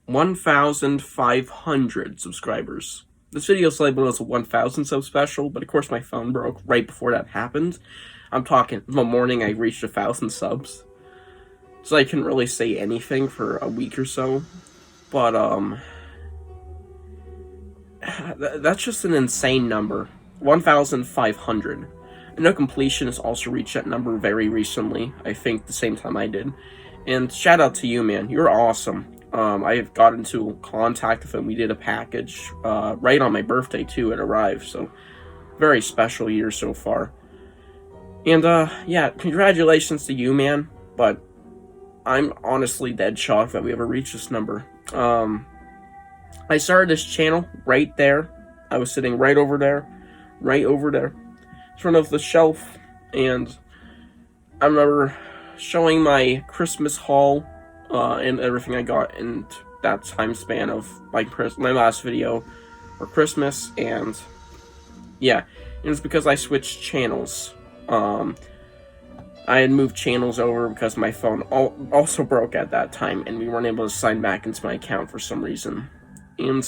1,500 subscribers. This video is labeled as a 1,000 sub special, but of course my phone broke right before that happened. I'm talking the morning I reached 1,000 subs. So I couldn't really say anything for a week or so. But, that's just an insane number. 1,500. I know Completion has also reached that number very recently. I think the same time I did. And shout out to you, man. You're awesome. I got into contact with him. We did a package right on my birthday, too. It arrived. So, very special year so far. And, yeah, congratulations to you, man. But I'm honestly dead shocked that we ever reached this number. I started this channel right there. I was sitting right over there, in front of the shelf, and I remember showing my Christmas haul and everything I got in that time span of my last video for Christmas, and yeah, it was because I switched channels. I had moved channels over because my phone also broke at that time, and we weren't able to sign back into my account for some reason. And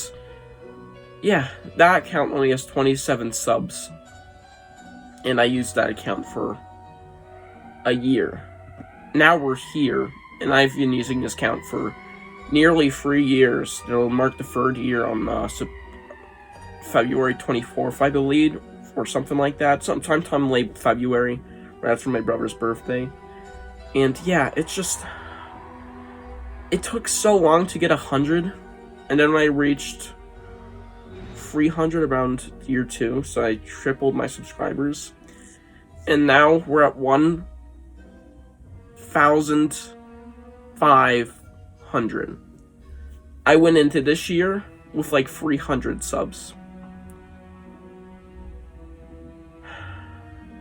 yeah, that account only has 27 subs, and I used that account for a year. Now we're here, and I've been using this account for nearly 3 years. It'll mark the 3rd year on February 24th, I believe, or something like that. Sometime late February, right after my brother's birthday. And yeah, it took so long to get 100, and then when I reached 300 around year 2, so I tripled my subscribers. And now we're at 1,500. I went into this year with like 300 subs.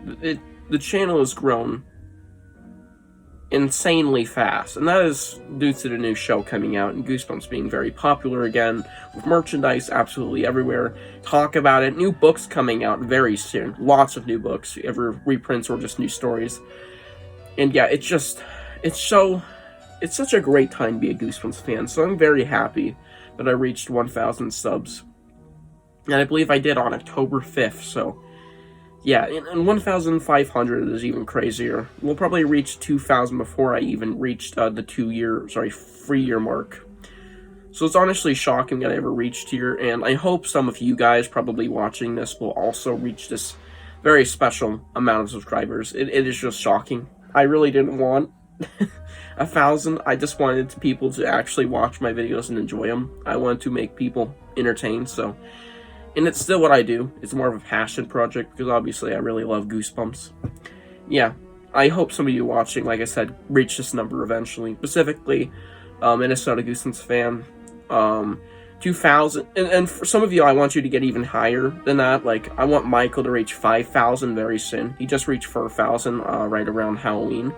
The channel has grown insanely fast, and that is due to the new show coming out and Goosebumps being very popular again, with merchandise absolutely everywhere. Talk about it. New books coming out very soon. Lots of new books, either reprints or just new stories. And yeah, it's such a great time to be a Goosebumps fan, so I'm very happy that I reached 1,000 subs. And I believe I did on October 5th, so yeah, and 1,500 is even crazier. We'll probably reach 2,000 before I even reached the 3-year mark. So it's honestly shocking that I ever reached here, and I hope some of you guys probably watching this will also reach this very special amount of subscribers. It is just shocking. I really didn't want 1,000. I just wanted people to actually watch my videos and enjoy them. I wanted to make people entertained, so... And it's still what I do. It's more of a passion project, because obviously I really love Goosebumps. Yeah, I hope some of you watching, like I said, reach this number eventually. Specifically, Minnesota Goosebumps fan. 2,000, and for some of you, I want you to get even higher than that. Like, I want Michael to reach 5,000 very soon. He just reached 4,000 right around Halloween.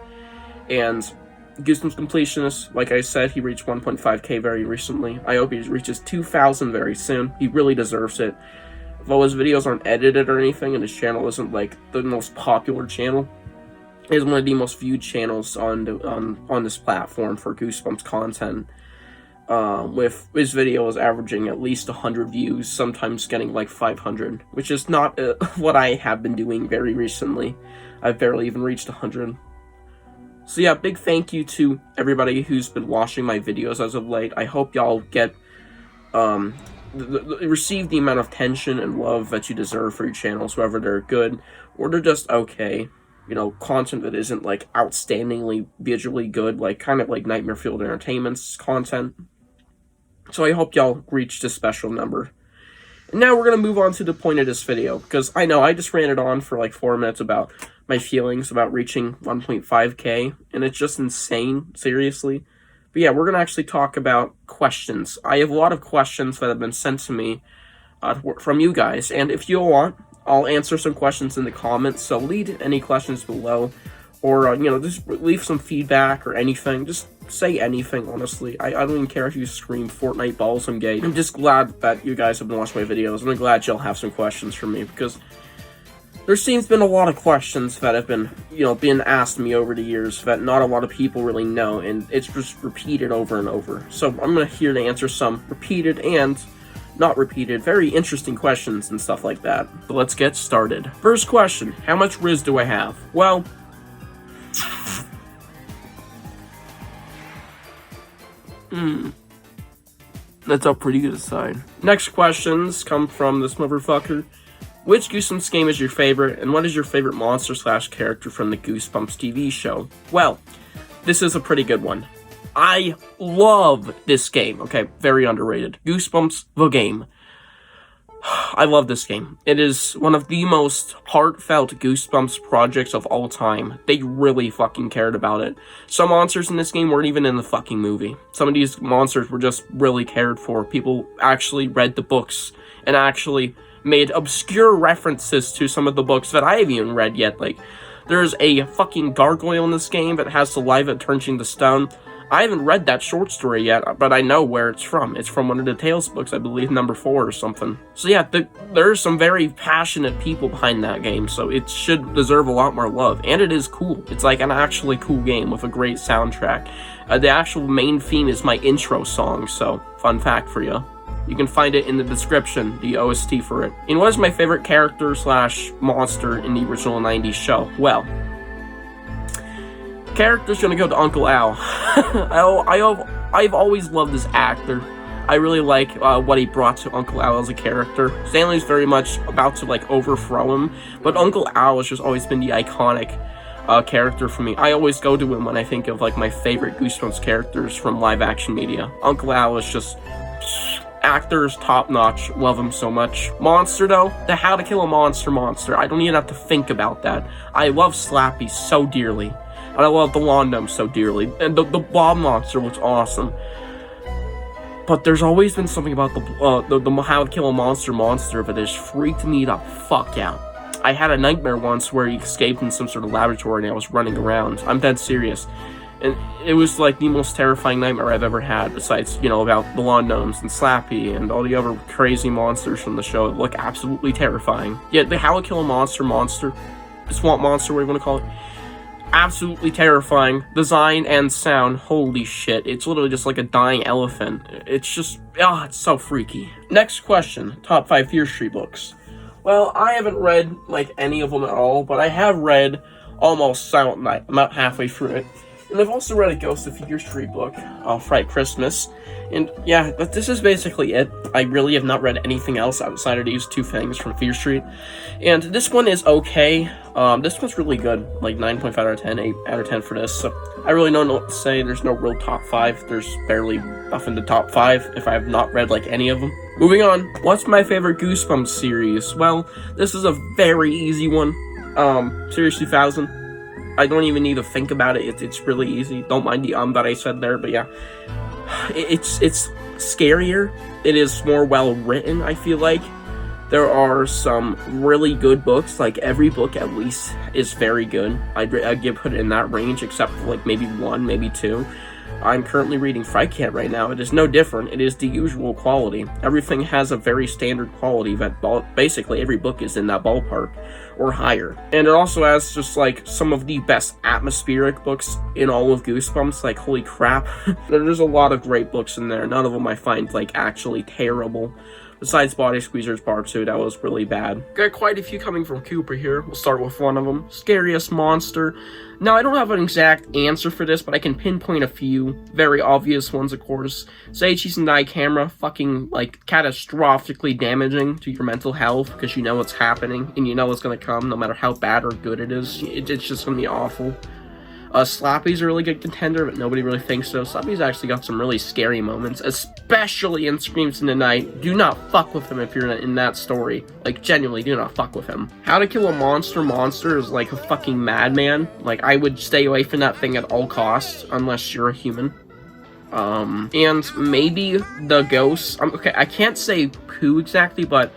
And Goosebumps Completionist, like I said, he reached 1.5k very recently. I hope he reaches 2,000 very soon. He really deserves it. Though his videos aren't edited or anything, and his channel isn't like the most popular channel, it is one of the most viewed channels on this platform for Goosebumps content. With his videos averaging at least 100 views, sometimes getting like 500, which is not what I have been doing very recently. I've barely even reached 100. So yeah, big thank you to everybody who's been watching my videos as of late. I hope y'all get, receive the amount of attention and love that you deserve for your channels, whether they're good or they're just okay. You know, content that isn't like outstandingly visually good, like kind of like Nightmare Fueled Entertainment's content. So I hope y'all reach this special number. And now we're going to move on to the point of this video, because I know I just ran it on for like 4 minutes about my feelings about reaching 1.5k, and it's just insane, seriously. But yeah, we're going to actually talk about questions. I have a lot of questions that have been sent to me from you guys, and if you want, I'll answer some questions in the comments, so leave any questions below, or, you know, just leave some feedback or anything. Just say anything, honestly. I don't even care if you scream Fortnite balls, I'm gay. I'm just glad that you guys have been watching my videos, and I'm glad y'all have some questions for me, because There seems been a lot of questions that have been, been asked me over the years that not a lot of people really know, and it's just repeated over and over. So I'm here to answer some repeated and not repeated, very interesting questions and stuff like that. So let's get started. First question, how much Riz do I have? Well, that's up pretty good aside. Next questions come from this motherfucker. Which Goosebumps game is your favorite, and what is your favorite monster/character from the Goosebumps TV show? Well, this is a pretty good one. I love this game, okay? Very underrated. Goosebumps, the game. I love this game. It is one of the most heartfelt Goosebumps projects of all time. They really fucking cared about it. Some monsters in this game weren't even in the fucking movie. Some of these monsters were just really cared for. People actually read the books and actually made obscure references to some of the books that I haven't even read yet. Like, there's a fucking gargoyle in this game that has saliva turning to stone. I haven't read that short story yet, but I know where it's from. It's from one of the Tales books, I believe, number 4 or something. So yeah, there's some very passionate people behind that game, so it should deserve a lot more love. And it is cool. It's like an actually cool game with a great soundtrack. The actual main theme is my intro song, so fun fact for you. You can find it in the description, the OST for it. And what is my favorite character/monster in the original 90s show? Well, character's gonna go to Uncle Al. I've always loved this actor. I really like what he brought to Uncle Al as a character. Stanley's very much about to overthrow him, but Uncle Al has just always been the iconic character for me. I always go to him when I think of my favorite Goosebumps characters from live action media. Uncle Al is just actors top notch. Love him so much. Monster though, the How to Kill a Monster. I don't even have to think about that. I love Slappy so dearly. And I love the lawn gnome so dearly. And the Bob monster was awesome. But there's always been something about the How to Kill a Monster that has freaked me the fuck out. I had a nightmare once where he escaped in some sort of laboratory and I was running around. I'm dead serious. And it was the most terrifying nightmare I've ever had, besides, about the lawn gnomes and Slappy and all the other crazy monsters from the show that look absolutely terrifying. Yeah, the How to Kill a Monster, the swamp monster, whatever you want to call it, absolutely terrifying. Design and sound, holy shit. It's literally just like a dying elephant. It's just, it's so freaky. Next question, top 5 Fear Street books. Well, I haven't read, any of them at all, but I have read almost Silent Night. I'm about halfway through it. And I've also read a Ghost of Fear Street book, Fright Christmas. And yeah, but this is basically it. I really have not read anything else outside of these 2 things from Fear Street. And this one is okay. This one's really good. 9.5 out of 10, 8 out of 10 for this. So I really don't know what to say. There's no real top 5. There's barely nothing to top 5 if I have not read any of them. Moving on. What's my favorite Goosebumps series? Well, this is a very easy one. Series 2000. I don't even need to think about it. It's really easy. Don't mind the that I said there, but yeah. It's scarier. It is more well written, I feel like. There are some really good books. Every book at least is very good. I'd put it in that range, except for maybe 1, maybe 2. I'm currently reading Fright Camp right now. It is no different. It is the usual quality. Everything has a very standard quality that basically every book is in that ballpark or higher. And it also has just some of the best atmospheric books in all of Goosebumps. Holy crap. There's a lot of great books in there. None of them I find actually terrible. Besides Body Squeezers Part 2, that was really bad. Got quite a few coming from Cooper here. We'll start with one of them. Scariest monster. Now, I don't have an exact answer for this, but I can pinpoint a few. Very obvious ones, of course. Seiichi's and Dai camera, fucking, catastrophically damaging to your mental health, because you know what's happening, and you know what's gonna come, no matter how bad or good it is. It's just gonna be awful. Slappy's a really good contender, but nobody really thinks so. Slappy's actually got some really scary moments, especially in Screams in the Night. Do not fuck with him if you're in that story. Genuinely, do not fuck with him. How to Kill a Monster is like a fucking madman. I would stay away from that thing at all costs, unless you're a human. And maybe the ghosts. Okay, I can't say who exactly, but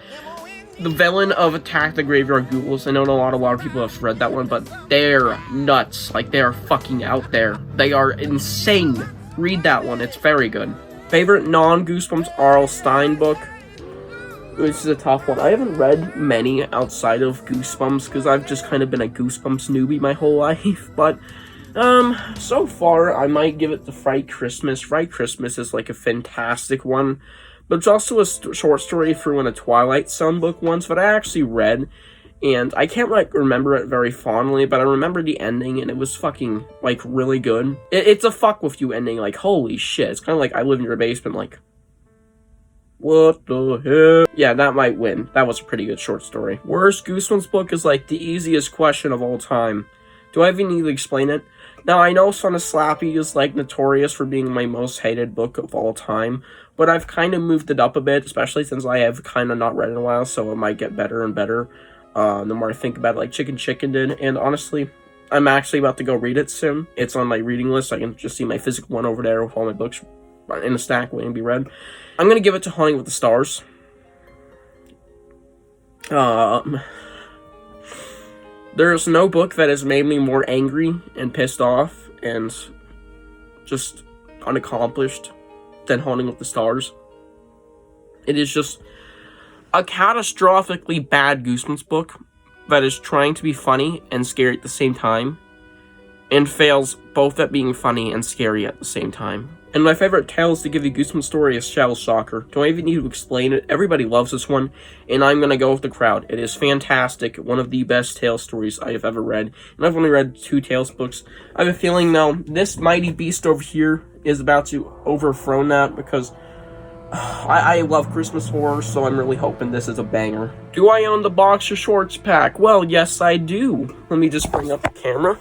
the villain of Attack the Graveyard Ghouls. I know a lot of people have read that one, but they're nuts. They are fucking out there. They are insane. Read that one. It's very good. Favorite non-Goosebumps R.L. Stine book? This is a tough one. I haven't read many outside of Goosebumps because I've just kind of been a Goosebumps newbie my whole life. But so far I might give it to Fright Christmas. Fright Christmas is like a fantastic one, but it's also a short story through in a Twilight Zone book once that I actually read, and I can't like remember it very fondly, but I remember the ending, and it was fucking like really good. It's a fuck with you ending. Like, holy shit! It's kind of like I Live in Your Basement. Like, what the hell? Yeah, that might win. That was a pretty good short story. Worst Goosebumps book is like the easiest question of all time. Do I even need to explain it? Now, I know Son of Slappy is like notorious for being my most hated book of all time, but I've kind of moved it up a bit, especially since I have kind of not read it in a while, so it might get better and better the more I think about it, like Chicken did. And honestly, I'm actually about to go read it soon. It's on my reading list. I can just see my physical one over there with all my books in a stack waiting to be read. I'm going to give it to Haunting with the Stars. There's no book that has made me more angry and pissed off and just unaccomplished than Haunting with the Stars. It is just a catastrophically bad Goosebumps book that is trying to be funny and scary at the same time, and fails both at being funny and scary at the same time. And my favorite Tales to Give You Goosebumps story is Shell Shocker. Do I even need to explain it? Everybody loves this one, and I'm going to go with the crowd. It is fantastic, one of the best Tales stories I have ever read, and I've only read 2 Tales books. I have a feeling now this mighty beast over here is about to overthrow that, because I love Christmas horror, so I'm really hoping this is a banger. Do I own the Boxer Shorts pack? Well, yes I do. Let me just bring up the camera.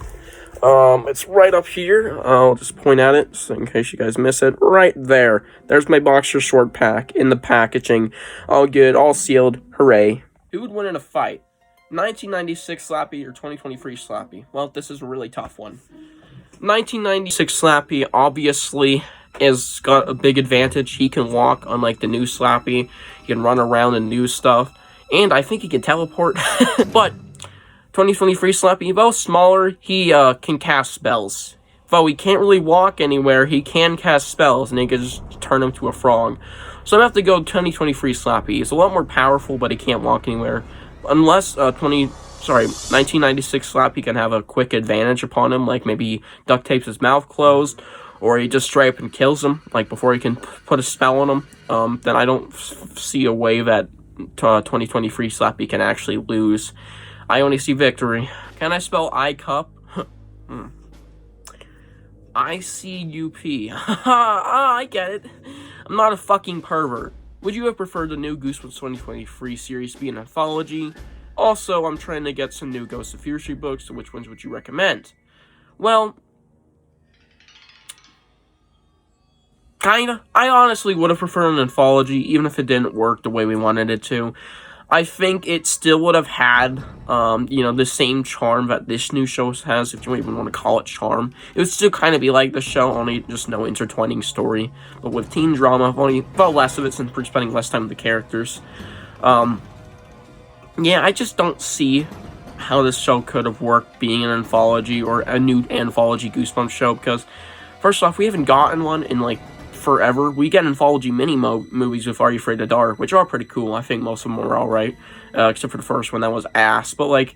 It's right up here. I'll just point at it, so in case you guys miss it. Right there. There's my Boxer Short pack in the packaging. All good, all sealed. Hooray. Who would win in a fight? 1996 Slappy or 2023 Slappy? Well, this is a really tough one. 1996 Slappy obviously has got a big advantage. He can walk, unlike the new Slappy. He can run around and do stuff. And I think he can teleport. But 2023 Slappy, though smaller, he can cast spells. Though he can't really walk anywhere, he can cast spells, and he can just turn him to a frog. So I'm going to have to go 2023 Slappy. He's a lot more powerful, but he can't walk anywhere. Unless 1996 Slappy can have a quick advantage upon him, like maybe he duct tapes his mouth closed, or he just straight up and kills him, like before he can put a spell on him. Then I don't see a way that 2023 Slappy can actually lose. I only see victory. Can I spell I-cup? I-C-U-P. I get it. I'm not a fucking pervert. Would you have preferred the new Goosebumps 2023 series to be an anthology? Also, I'm trying to get some new Ghost of Fear Street books, so which ones would you recommend? Well, kinda. I honestly would have preferred an anthology, even if it didn't work the way we wanted it to. I think it still would have had, the same charm that this new show has, if you even want to call it charm. It would still kind of be like the show, only just no intertwining story. But with teen drama, I've only felt less of it since we're spending less time with the characters. Yeah, I just don't see how this show could have worked being an anthology or a new anthology Goosebumps show, because, first off, we haven't gotten one in, like, forever. We get anthology movies with Are You Afraid of the Dark, which are pretty cool. I think most of them are alright, except for the first one that was ass. But, like,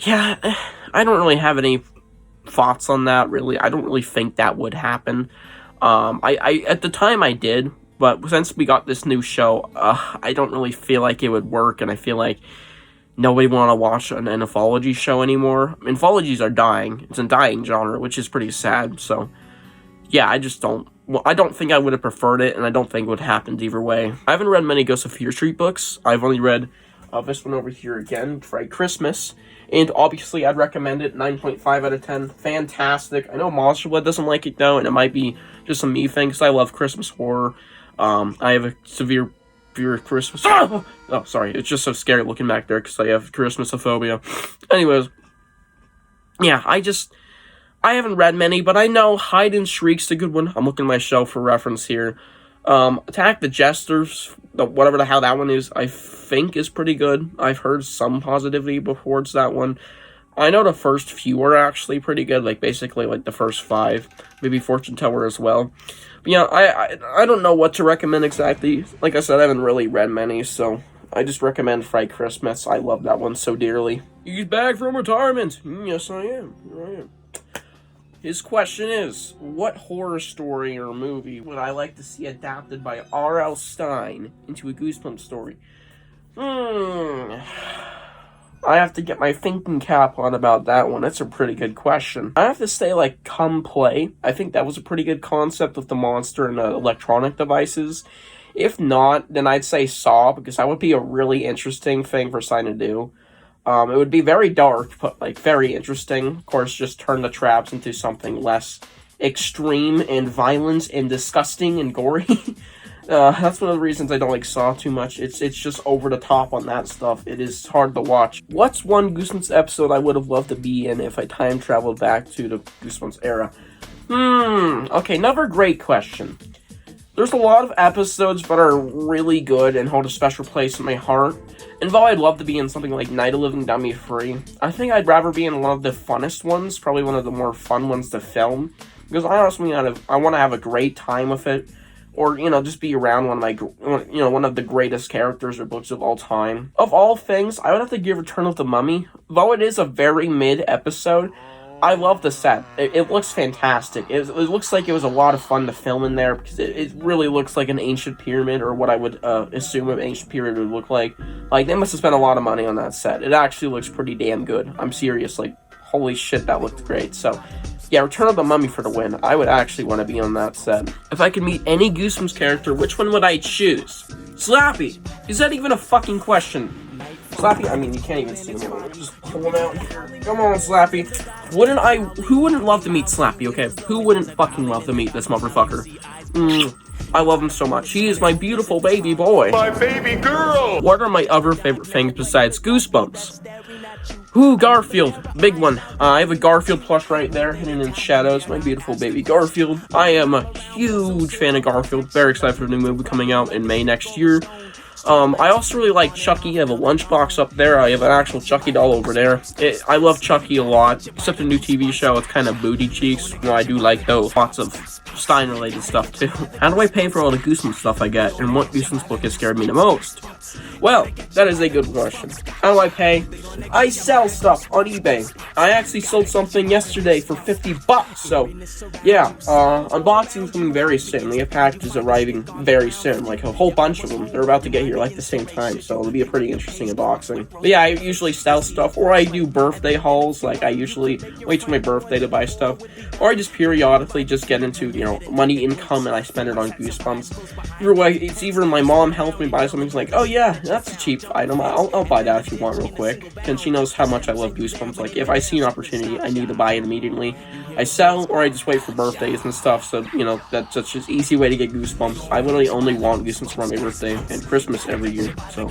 yeah, I don't really have any thoughts on that, really. I don't really think that would happen. I at the time I did, but since we got this new show, I don't really feel like it would work, and I feel like nobody want to watch an anthology show anymore. Anthologies are dying. It's a dying genre, which is pretty sad, so yeah, I just don't. Well, I don't think I would have preferred it, and I don't think it would have happened either way. I haven't read many Ghost of Fear Street books. I've only read this one over here again, Fright Christmas, and obviously I'd recommend it, 9.5 out of 10. Fantastic. I know Monster Blood doesn't like it, though, and it might be just a me thing, because I love Christmas horror. I have a severe fear of Christmas. Oh, sorry, it's just so scary looking back there, because I have Christmasophobia. Anyways, yeah, I haven't read many, but I know Hide and Shriek's a good one. I'm looking at my shelf for reference here. Attack the Jesters, whatever the hell that one is, I think is pretty good. I've heard some positivity towards that one. I know the first few are actually pretty good, like basically like the first 5, maybe Fortune Teller as well. But yeah, I don't know what to recommend exactly. Like I said, I haven't really read many, so I just recommend Fright Christmas. I love that one so dearly. He's back from retirement. Yes, I am. Here I am. His question is, what horror story or movie would I like to see adapted by R.L. Stine into a Goosebumps story? I have to get my thinking cap on about that one. That's a pretty good question. I have to say, like, Come Play. I think that was a pretty good concept with the monster and electronic devices. If not, then I'd say Saw, because that would be a really interesting thing for Stine to do. It would be very dark, but, like, very interesting. Of course, just turn the traps into something less extreme and violent and disgusting and gory. That's one of the reasons I don't like Saw too much. It's just over the top on that stuff. It is hard to watch. What's one Goosebumps episode I would have loved to be in if I time traveled back to the Goosebumps era? Okay, another great question. There's a lot of episodes that are really good and hold a special place in my heart. And though I'd love to be in something like Night of Living Dummy Free, I think I'd rather be in one of the funnest ones, probably one of the more fun ones to film. Because I honestly, I want to have a great time with it. Or, just be around one of the greatest characters or books of all time. Of all things, I would have to give Return of the Mummy. Though it is a very mid-episode, I love the set. It looks fantastic. It looks like it was a lot of fun to film in there, because it really looks like an ancient pyramid, or what I would assume an ancient pyramid would look like. Like, they must have spent a lot of money on that set. It actually looks pretty damn good. I'm serious. Like, holy shit, that looked great. So, yeah, Return of the Mummy for the win. I would actually want to be on that set. If I could meet any Goosebumps character, which one would I choose? Slappy! Is that even a fucking question? Slappy, I mean, you can't even see him. Just pull him out here. Come on, Slappy. Who wouldn't love to meet Slappy, okay? Who wouldn't fucking love to meet this motherfucker? I love him so much. He is my beautiful baby boy. My baby girl! What are my other favorite things besides Goosebumps? Ooh, Garfield. Big one. I have a Garfield plush right there, hidden in shadows. My beautiful baby Garfield. I am a huge fan of Garfield. Very excited for the new movie coming out in May next year. I also really like Chucky. I have a lunchbox up there. I have an actual Chucky doll over there. I love Chucky a lot, except the new TV show. It's kind of booty cheeks. I do like those. Lots of Stine-related stuff, too. How do I pay for all the Goosebumps stuff I get, and what Goosebumps book has scared me the most? Well, that is a good question. How do I pay? I sell stuff on eBay. I actually sold something yesterday for $50, so, yeah, unboxing's coming very soon. We have packages arriving very soon, like a whole bunch of them. They're about to get here, like, the same time, so it'll be a pretty interesting unboxing. But yeah, I usually sell stuff, or I do birthday hauls. Like, I usually wait till my birthday to buy stuff, or I just periodically just get into, money income, and I spend it on Goosebumps. Either way, it's either my mom helps me buy something, it's like, oh yeah, that's a cheap item, I'll buy that if you want real quick, and she knows how much I love Goosebumps. Like, if I see an opportunity, I need to buy it immediately. I sell, or I just wait for birthdays and stuff, so, that's just easy way to get Goosebumps. I literally only want Goosebumps for my birthday and Christmas every year, so.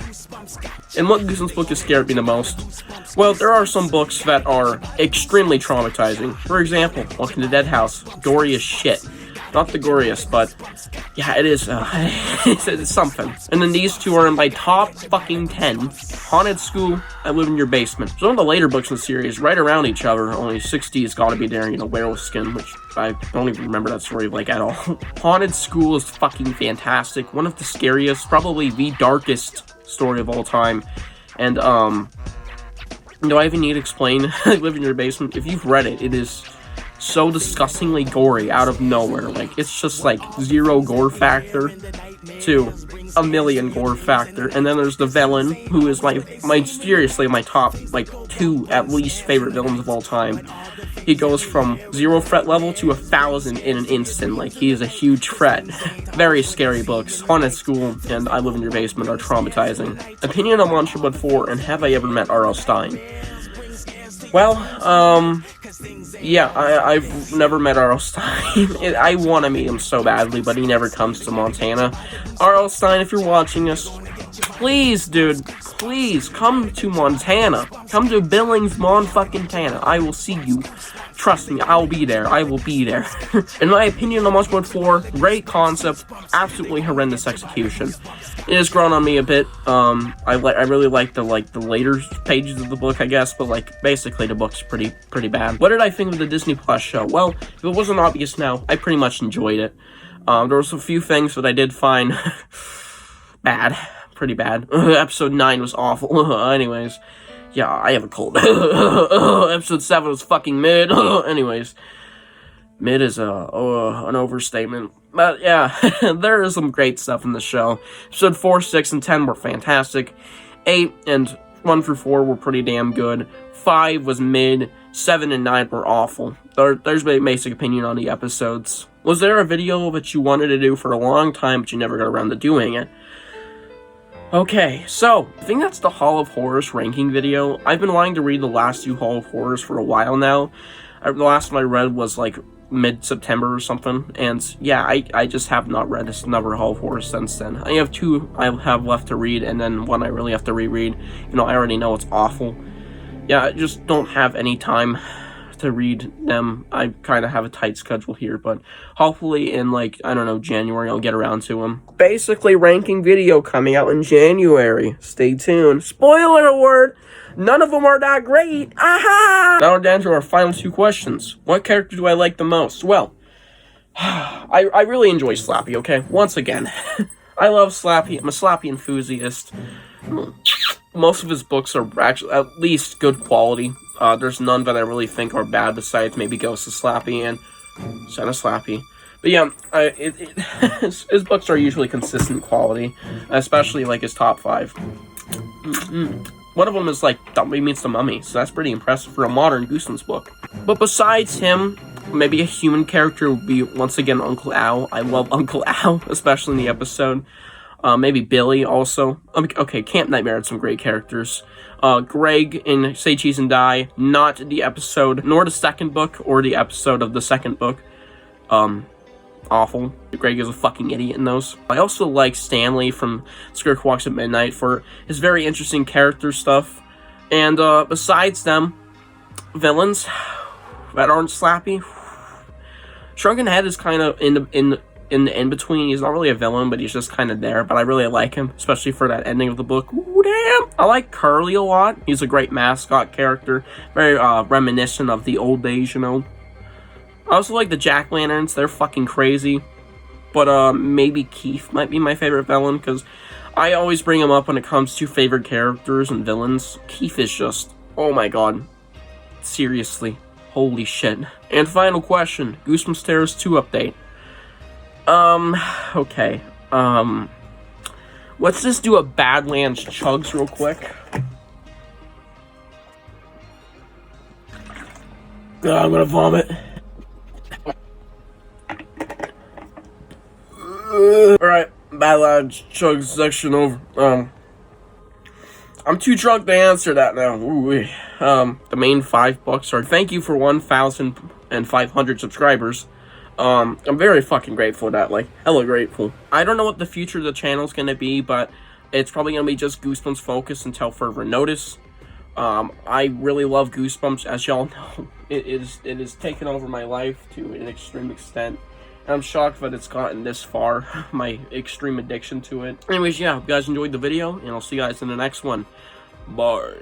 And what Goosebumps book has scared me the most? Well, there are some books that are extremely traumatizing. For example, Walking the Dead House, gory as shit. Not the goriest, but yeah, it is, it's something. And then these two are in my top fucking 10. Haunted School, I Live in Your Basement. Some of the later books in the series, right around each other, only 60 has gotta be there, Werewolf Skin, which I don't even remember that story, at all. Haunted School is fucking fantastic. One of the scariest, probably the darkest story of all time. And, do I even need to explain I Live in Your Basement? If you've read it, it is so disgustingly gory out of nowhere. Like, it's just like 0 gore factor to a million gore factor. And then there's the villain, who is my seriously my top 2 at least favorite villains of all time. He goes from 0 threat level to 1,000 in an instant. Like, he is a huge threat. Very scary books. Haunted School and I Live in Your Basement are traumatizing. Opinion on Monster Blood 4 and have I ever met R.L. Stine? Well, yeah, I've never met R.L. Stine. I want to meet him so badly, but he never comes to Montana. R.L. Stine, if you're watching us, please, dude, please come to Montana. Come to Billings, Mon-fucking-Tana. I will see you. Trust me, I'll be there. I will be there. In my opinion on Monster Blood 4, great concept, absolutely horrendous execution. It has grown on me a bit. I really like the later pages of the book, I guess, but basically the book's pretty bad. What did I think of the Disney Plus show? Well, if it wasn't obvious now, I pretty much enjoyed it. There was a few things that I did find bad. pretty bad. Episode 9 was awful. Anyways, yeah, I have a cold. Episode 7 was fucking mid. Anyways, mid is an overstatement. But yeah, there is some great stuff in the show. Episode 4, 6, and 10 were fantastic. 8 and 1 through 4 were pretty damn good. 5 was mid. 7 and 9 were awful. There's my basic opinion on the episodes. Was there a video that you wanted to do for a long time, but you never got around to doing it? Okay, so, I think that's the Hall of Horrors ranking video. I've been wanting to read the last 2 Hall of Horrors for a while now. The last one I read was, like, mid-September or something, and yeah, I just have not read another Hall of Horrors since then. I have 2 I have left to read, and then 1 I really have to reread. You know, I already know it's awful. Yeah, I just don't have any time to read them. I kind of have a tight schedule here, but hopefully in, like, I don't know, January, I'll get around to them. Basically, ranking video coming out in January. Stay tuned. Spoiler alert! None of them are that great! Aha! Now we're down to our final 2 questions. What character do I like the most? Well, I really enjoy Slappy, okay? Once again. I love Slappy. I'm a Slappy enthusiast. Most of his books are actually at least good quality. There's none that I really think are bad besides maybe Ghost of Slappy and Son of Slappy. But yeah, his books are usually consistent quality, especially like his top 5. One of them is like Dummy Meets the Mummy, so that's pretty impressive for a modern Goosebumps book. But besides him, maybe a human character would be once again Uncle Al. I love Uncle Al, especially in the episode. Maybe Billy also. Okay, Camp Nightmare had some great characters. Greg in Say Cheese and Die, not the episode, nor the second book, or the episode of the second book. Awful. Greg is a fucking idiot in those. I also like Stanley from Skirk Walks at Midnight for his very interesting character stuff. And besides them, villains that aren't Slappy. Shrunken Head is kind of in the in-between. He's not really a villain, but he's just kind of there. But I really like him, especially for that ending of the book. Ooh, damn! I like Curly a lot. He's a great mascot character. Very reminiscent of the old days, you know. I also like the Jack-Lanterns. They're fucking crazy. But maybe Keith might be my favorite villain, because I always bring him up when it comes to favorite characters and villains. Keith is just, oh my god. Seriously. Holy shit. And final question. Goosebumps Terrace 2 update. Okay. Let's just do a Badlands Chugs real quick. God, I'm gonna vomit. Alright, Badlands Chugs section over. I'm too drunk to answer that now. Ooh-wee. The main 5 books are thank you for 1,500 subscribers. I'm very fucking grateful for that, like, hella grateful. I don't know what the future of the channel's gonna be, but it's probably gonna be just Goosebumps focus until further notice. I really love Goosebumps, as y'all know. It is taken over my life to an extreme extent. And I'm shocked that it's gotten this far, my extreme addiction to it. Anyways, yeah, hope you guys enjoyed the video, and I'll see you guys in the next one. Bye.